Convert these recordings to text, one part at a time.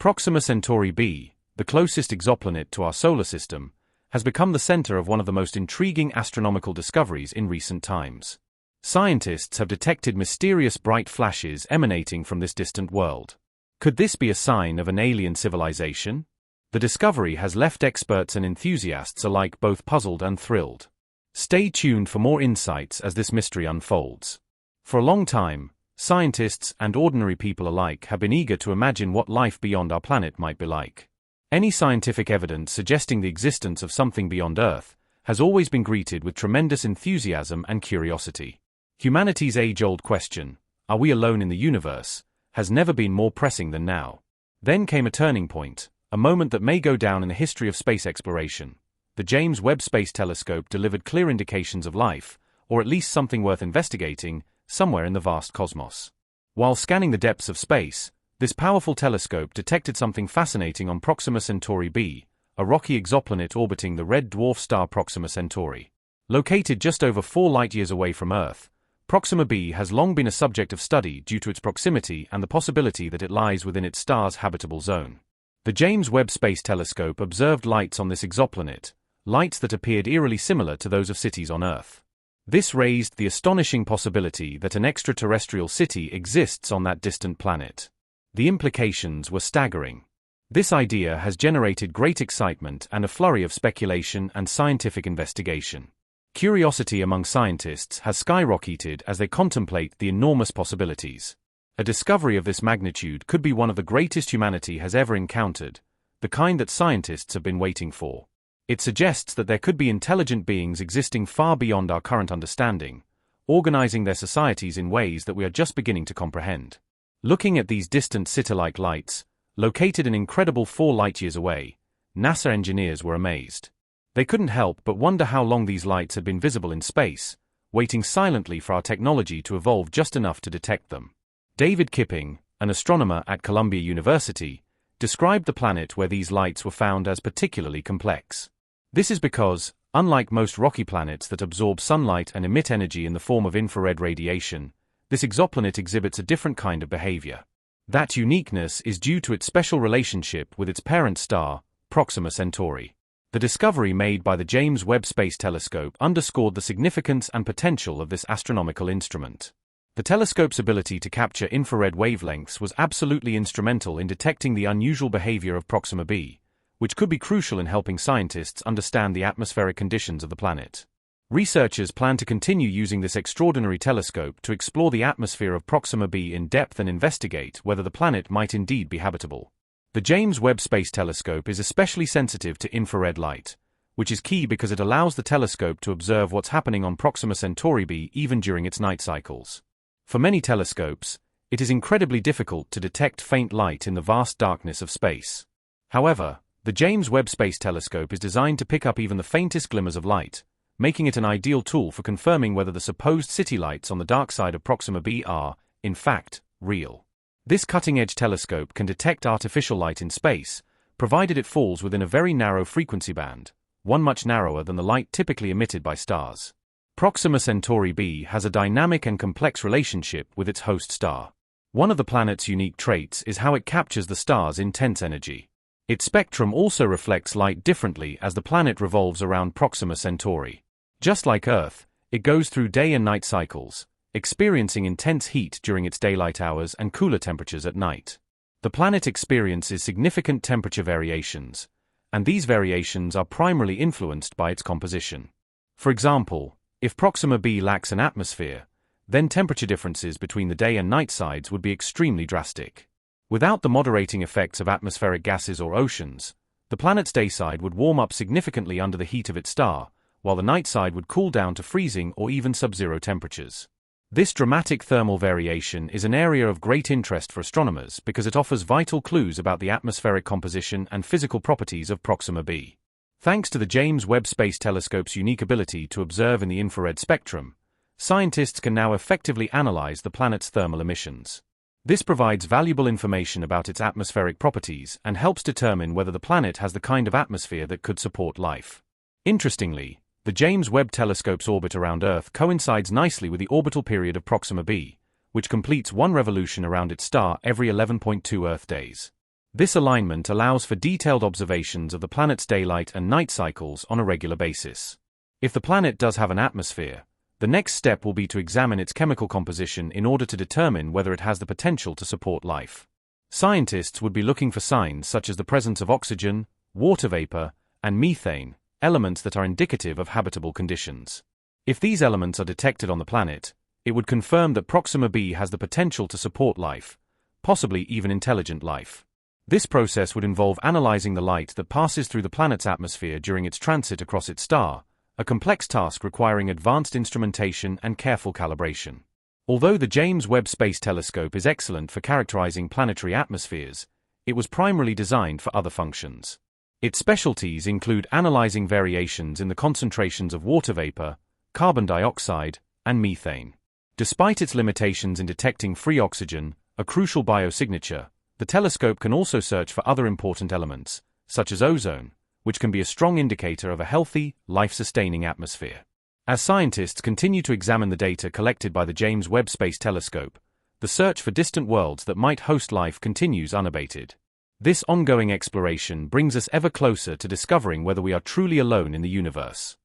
Proxima Centauri b, the closest exoplanet to our solar system, has become the center of one of the most intriguing astronomical discoveries in recent times. Scientists have detected mysterious bright flashes emanating from this distant world. Could this be a sign of an alien civilization? The discovery has left experts and enthusiasts alike both puzzled and thrilled. Stay tuned for more insights as this mystery unfolds. For a long time, scientists and ordinary people alike have been eager to imagine what life beyond our planet might be like. Any scientific evidence suggesting the existence of something beyond Earth has always been greeted with tremendous enthusiasm and curiosity. Humanity's age-old question, "Are we alone in the universe?" has never been more pressing than now. Then came a turning point, a moment that may go down in the history of space exploration. The James Webb Space Telescope delivered clear indications of life, or at least something worth investigating, somewhere in the vast cosmos. While scanning the depths of space, this powerful telescope detected something fascinating on Proxima Centauri b, a rocky exoplanet orbiting the red dwarf star Proxima Centauri. Located just over 4 light-years away from Earth, Proxima b has long been a subject of study due to its proximity and the possibility that it lies within its star's habitable zone. The James Webb Space Telescope observed lights on this exoplanet, lights that appeared eerily similar to those of cities on Earth. This raised the astonishing possibility that an extraterrestrial city exists on that distant planet. The implications were staggering. This idea has generated great excitement and a flurry of speculation and scientific investigation. Curiosity among scientists has skyrocketed as they contemplate the enormous possibilities. A discovery of this magnitude could be one of the greatest humanity has ever encountered, the kind that scientists have been waiting for. It suggests that there could be intelligent beings existing far beyond our current understanding, organizing their societies in ways that we are just beginning to comprehend. Looking at these distant city-like lights, located an incredible 4 light-years away, NASA engineers were amazed. They couldn't help but wonder how long these lights had been visible in space, waiting silently for our technology to evolve just enough to detect them. David Kipping, an astronomer at Columbia University, described the planet where these lights were found as particularly complex. This is because, unlike most rocky planets that absorb sunlight and emit energy in the form of infrared radiation, this exoplanet exhibits a different kind of behavior. That uniqueness is due to its special relationship with its parent star, Proxima Centauri. The discovery made by the James Webb Space Telescope underscored the significance and potential of this astronomical instrument. The telescope's ability to capture infrared wavelengths was absolutely instrumental in detecting the unusual behavior of Proxima b, which could be crucial in helping scientists understand the atmospheric conditions of the planet. Researchers plan to continue using this extraordinary telescope to explore the atmosphere of Proxima b in depth and investigate whether the planet might indeed be habitable. The James Webb Space Telescope is especially sensitive to infrared light, which is key because it allows the telescope to observe what's happening on Proxima Centauri b even during its night cycles. For many telescopes, it is incredibly difficult to detect faint light in the vast darkness of space. However, the James Webb Space Telescope is designed to pick up even the faintest glimmers of light, making it an ideal tool for confirming whether the supposed city lights on the dark side of Proxima b are, in fact, real. This cutting-edge telescope can detect artificial light in space, provided it falls within a very narrow frequency band, one much narrower than the light typically emitted by stars. Proxima Centauri b has a dynamic and complex relationship with its host star. One of the planet's unique traits is how it captures the star's intense energy. Its spectrum also reflects light differently as the planet revolves around Proxima Centauri. Just like Earth, it goes through day and night cycles, experiencing intense heat during its daylight hours and cooler temperatures at night. The planet experiences significant temperature variations, and these variations are primarily influenced by its composition. For example, if Proxima b lacks an atmosphere, then temperature differences between the day and night sides would be extremely drastic. Without the moderating effects of atmospheric gases or oceans, the planet's day side would warm up significantly under the heat of its star, while the night side would cool down to freezing or even sub-zero temperatures. This dramatic thermal variation is an area of great interest for astronomers because it offers vital clues about the atmospheric composition and physical properties of Proxima b. Thanks to the James Webb Space Telescope's unique ability to observe in the infrared spectrum, scientists can now effectively analyze the planet's thermal emissions. This provides valuable information about its atmospheric properties and helps determine whether the planet has the kind of atmosphere that could support life. Interestingly, the James Webb Telescope's orbit around Earth coincides nicely with the orbital period of Proxima b, which completes one revolution around its star every 11.2 Earth days. This alignment allows for detailed observations of the planet's daylight and night cycles on a regular basis. If the planet does have an atmosphere, the next step will be to examine its chemical composition in order to determine whether it has the potential to support life. Scientists would be looking for signs such as the presence of oxygen, water vapor, and methane, elements that are indicative of habitable conditions. If these elements are detected on the planet, it would confirm that Proxima b has the potential to support life, possibly even intelligent life. This process would involve analyzing the light that passes through the planet's atmosphere during its transit across its star, a complex task requiring advanced instrumentation and careful calibration. Although the James Webb Space Telescope is excellent for characterizing planetary atmospheres, it was primarily designed for other functions. Its specialties include analyzing variations in the concentrations of water vapor, carbon dioxide, and methane. Despite its limitations in detecting free oxygen, a crucial biosignature, the telescope can also search for other important elements, such as ozone, which can be a strong indicator of a healthy, life-sustaining atmosphere. As scientists continue to examine the data collected by the James Webb Space Telescope, the search for distant worlds that might host life continues unabated. This ongoing exploration brings us ever closer to discovering whether we are truly alone in the universe.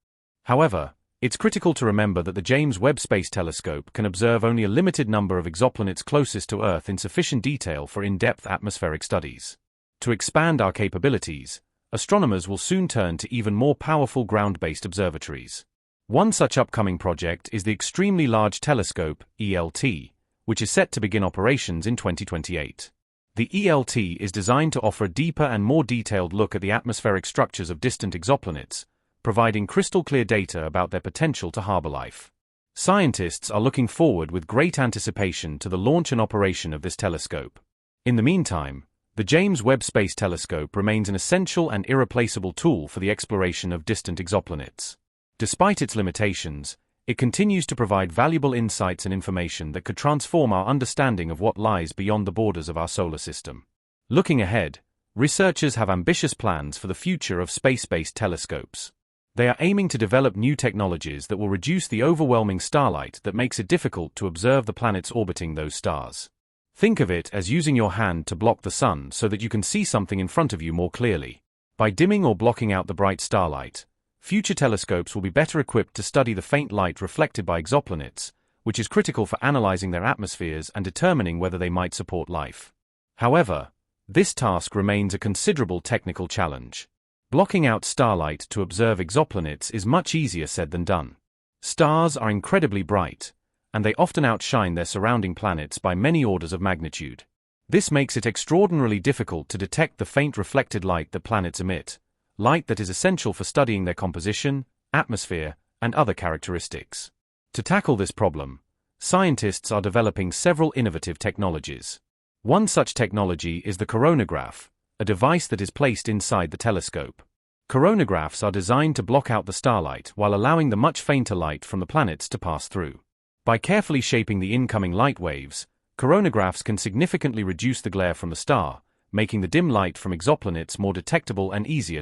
However, it's critical to remember that the James Webb Space Telescope can observe only a limited number of exoplanets closest to Earth in sufficient detail for in-depth atmospheric studies. To expand our capabilities, astronomers will soon turn to even more powerful ground-based observatories. One such upcoming project is the Extremely Large Telescope, ELT, which is set to begin operations in 2028. The ELT is designed to offer a deeper and more detailed look at the atmospheric structures of distant exoplanets, providing crystal-clear data about their potential to harbor life. Scientists are looking forward with great anticipation to the launch and operation of this telescope. In the meantime, the James Webb Space Telescope remains an essential and irreplaceable tool for the exploration of distant exoplanets. Despite its limitations, it continues to provide valuable insights and information that could transform our understanding of what lies beyond the borders of our solar system. Looking ahead, researchers have ambitious plans for the future of space-based telescopes. They are aiming to develop new technologies that will reduce the overwhelming starlight that makes it difficult to observe the planets orbiting those stars. Think of it as using your hand to block the sun so that you can see something in front of you more clearly. By dimming or blocking out the bright starlight, future telescopes will be better equipped to study the faint light reflected by exoplanets, which is critical for analyzing their atmospheres and determining whether they might support life. However, this task remains a considerable technical challenge. Blocking out starlight to observe exoplanets is much easier said than done. Stars are incredibly bright, and they often outshine their surrounding planets by many orders of magnitude. This makes it extraordinarily difficult to detect the faint reflected light that planets emit, light that is essential for studying their composition, atmosphere, and other characteristics. To tackle this problem, scientists are developing several innovative technologies. One such technology is the coronagraph, a device that is placed inside the telescope. Coronagraphs are designed to block out the starlight while allowing the much fainter light from the planets to pass through. By carefully shaping the incoming light waves, coronagraphs can significantly reduce the glare from the star, making the dim light from exoplanets more detectable and easier to